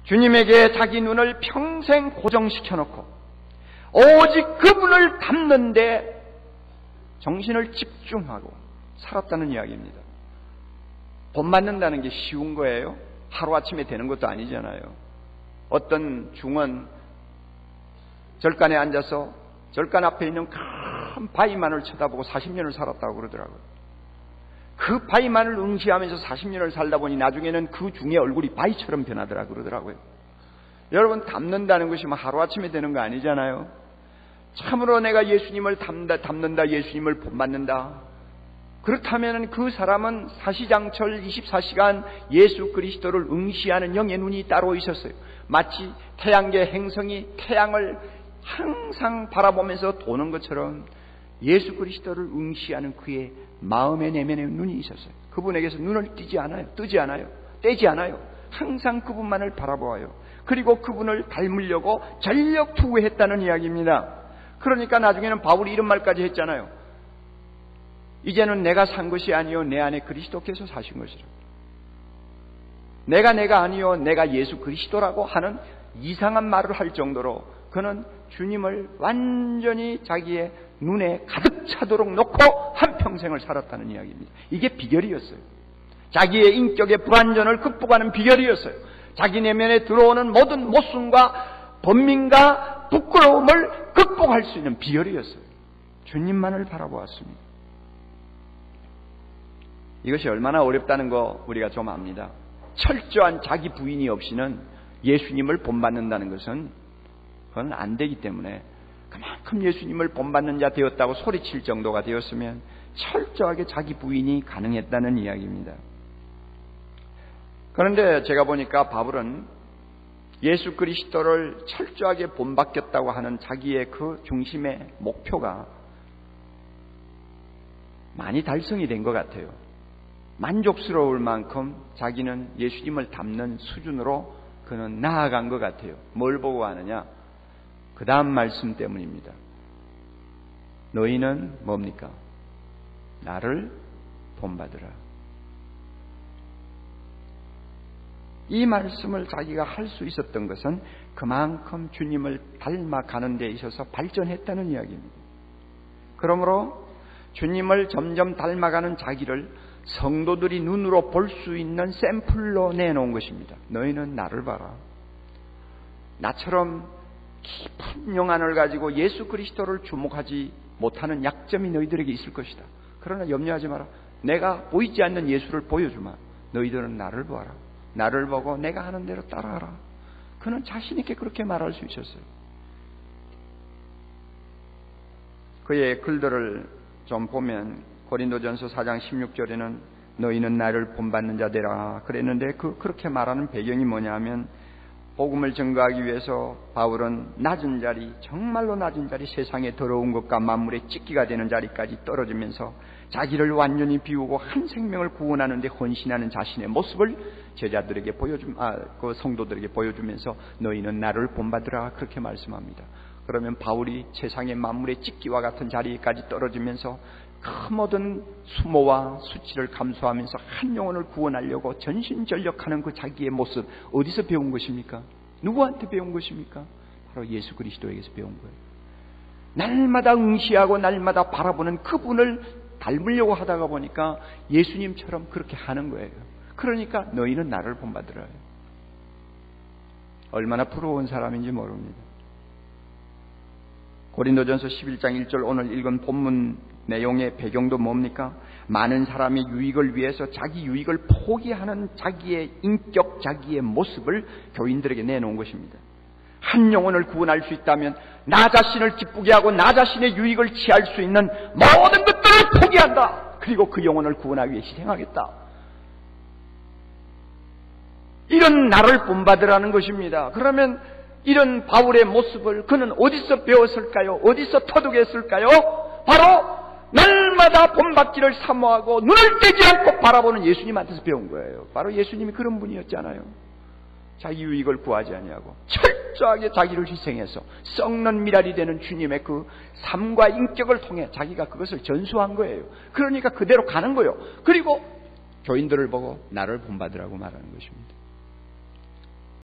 주님에게 자기 눈을 평생 고정시켜놓고 오직 그분을 닮는데 정신을 집중하고 살았다는 이야기입니다. 본받는다는 게 쉬운 거예요? 하루아침에 되는 것도 아니잖아요. 어떤 중은 절간에 앉아서 절간 앞에 있는 큰 바위만을 쳐다보고 40년을 살았다고 그러더라고요. 그 바위만을 응시하면서 40년을 살다 보니 나중에는 그 중의 얼굴이 바위처럼 변하더라고 그러더라고요. 여러분, 닮는다는 것이 하루아침에 되는 거 아니잖아요. 참으로 내가 예수님을 닮는다, 예수님을 본받는다. 그렇다면 그 사람은 사시장철 24시간 예수 그리스도를 응시하는 영의 눈이 따로 있었어요. 마치 태양계 행성이 태양을 항상 바라보면서 도는 것처럼 예수 그리스도를 응시하는 그의 마음의 내면에 눈이 있었어요. 그분에게서 눈을 뜨지 않아요. 떼지 않아요. 항상 그분만을 바라보아요. 그리고 그분을 닮으려고 전력 투구했다는 이야기입니다. 그러니까 나중에는 바울이 이런 말까지 했잖아요. 이제는 내가 산 것이 아니요 내 안에 그리스도께서 사신 것이라. 내가 아니요 내가 예수 그리스도라고 하는 이상한 말을 할 정도로 그는 주님을 완전히 자기의 눈에 가득 차도록 놓고 한평생을 살았다는 이야기입니다. 이게 비결이었어요. 자기의 인격의 불완전을 극복하는 비결이었어요. 자기 내면에 들어오는 모든 모순과 번민과 부끄러움을 극복할 수 있는 비결이었어요. 주님만을 바라보았습니다. 이것이 얼마나 어렵다는 거 우리가 좀 압니다. 철저한 자기 부인이 없이는 예수님을 본받는다는 것은 그건 안 되기 때문에 그만큼 예수님을 본받는 자 되었다고 소리칠 정도가 되었으면 철저하게 자기 부인이 가능했다는 이야기입니다. 그런데 제가 보니까 바울은 예수 그리스도를 철저하게 본받겠다고 하는 자기의 그 중심의 목표가 많이 달성이 된 것 같아요. 만족스러울 만큼 자기는 예수님을 닮는 수준으로 그는 나아간 것 같아요. 뭘 보고 하느냐? 그 다음 말씀 때문입니다. 너희는 뭡니까? 나를 본받으라. 이 말씀을 자기가 할 수 있었던 것은 그만큼 주님을 닮아가는 데 있어서 발전했다는 이야기입니다. 그러므로 주님을 점점 닮아가는 자기를 성도들이 눈으로 볼 수 있는 샘플로 내놓은 것입니다. 너희는 나를 봐라. 나처럼 깊은 영안을 가지고 예수 그리스도를 주목하지 못하는 약점이 너희들에게 있을 것이다. 그러나 염려하지 마라. 내가 보이지 않는 예수를 보여주마. 너희들은 나를 보아라. 나를 보고 내가 하는 대로 따라하라. 그는 자신 있게 그렇게 말할 수 있었어요. 그의 글들을 좀 보면 고린도전서 4장 16절에는 너희는 나를 본받는 자 되라 그랬는데 그렇게 말하는 배경이 뭐냐 하면 복음을 증거하기 위해서 바울은 낮은 자리, 정말로 낮은 자리, 세상의 더러운 것과 만물의 찢기가 되는 자리까지 떨어지면서 자기를 완전히 비우고 한 생명을 구원하는 데 헌신하는 자신의 모습을 제자들에게 그 성도들에게 보여주면서 너희는 나를 본받으라 그렇게 말씀합니다. 그러면 바울이 세상의 만물의 찢기와 같은 자리까지 떨어지면서 그 모든 수모와 수치를 감수하면서 한 영혼을 구원하려고 전신전력하는 그 자기의 모습 어디서 배운 것입니까? 누구한테 배운 것입니까? 바로 예수 그리스도에게서 배운 거예요. 날마다 응시하고 날마다 바라보는 그분을 닮으려고 하다가 보니까 예수님처럼 그렇게 하는 거예요. 그러니까 너희는 나를 본받으라. 얼마나 부러운 사람인지 모릅니다. 고린도전서 11장 1절 오늘 읽은 본문 내용의 배경도 뭡니까? 많은 사람의 유익을 위해서 자기 유익을 포기하는 자기의 인격, 자기의 모습을 교인들에게 내놓은 것입니다. 한 영혼을 구원할 수 있다면 나 자신을 기쁘게 하고 나 자신의 유익을 취할 수 있는 모든 것들을 포기한다. 그리고 그 영혼을 구원하기 위해 희생하겠다. 이런 나를 본받으라는 것입니다. 그러면 이런 바울의 모습을 그는 어디서 배웠을까요? 어디서 터득했을까요? 바로 날마다 본받기를 사모하고 눈을 떼지 않고 바라보는 예수님한테서 배운 거예요. 바로 예수님이 그런 분이었잖아요. 자기 유익을 구하지 아니하고 철저하게 자기를 희생해서 썩는 미랄이 되는 주님의 그 삶과 인격을 통해 자기가 그것을 전수한 거예요. 그러니까 그대로 가는 거예요. 그리고 교인들을 보고 나를 본받으라고 말하는 것입니다.